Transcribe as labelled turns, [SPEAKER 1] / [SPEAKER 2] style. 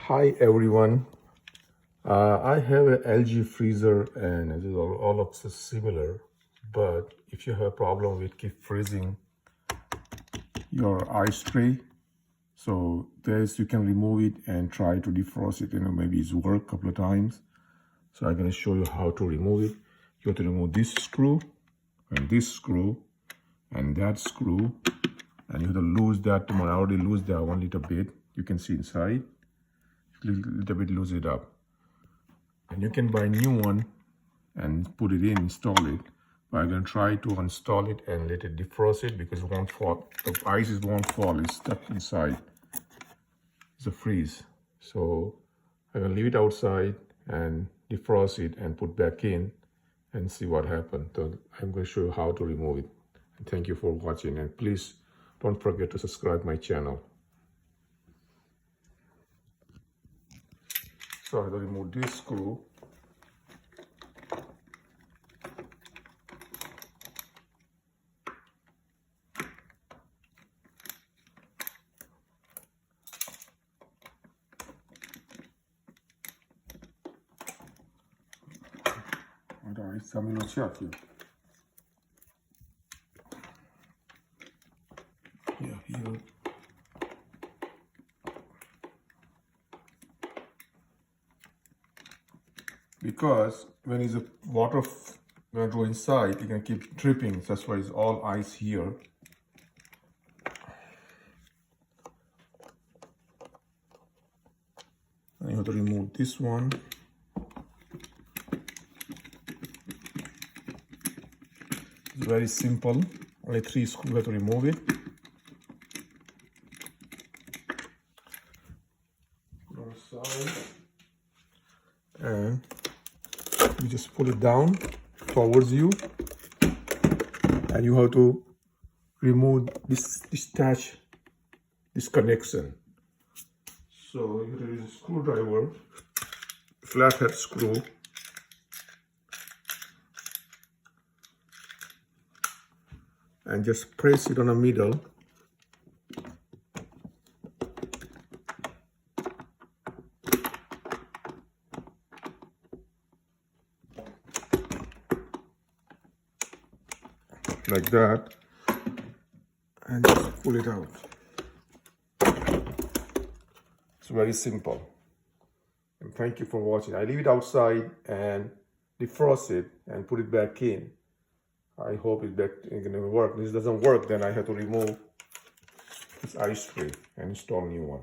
[SPEAKER 1] Hi everyone. I have a LG freezer and it is all looks similar, but if you have a problem with keep freezing your ice tray, so this you can remove it and try to defrost it. Maybe it's work a couple of times. So I'm gonna show you how to remove it. You have to remove this screw and this screw and that screw, and you have to lose that one. I already lose that one little bit. You can see inside. Little bit lose it up, and you can buy a new one and put it in, install it. But I'm gonna try to install it and let it defrost it because it won't fall. The ice won't fall. It's stuck inside. It's a freeze. So I'm gonna leave it outside and defrost it and put back in and see what happened. So I'm gonna show you how to remove it. And thank you for watching, and please don't forget to subscribe my channel. So I have to remove this screw. Dai, siamo innocciati. Yeah, here. Because when it's a water gonna go inside, it can keep dripping. That's why it's all ice here. And you have to remove this one. It's very simple. Only 3 screws you have to remove it. Put on the side. And you just pull it down towards you. And you have to remove this connection. So here is a screwdriver, flathead screw. And just press it on the middle. Like that. And just pull it out. It's very simple. And thank you for watching. I leave it outside and defrost it and put it back in. I hope it's gonna work. If this doesn't work, then I have to remove this ice tray and install a new one.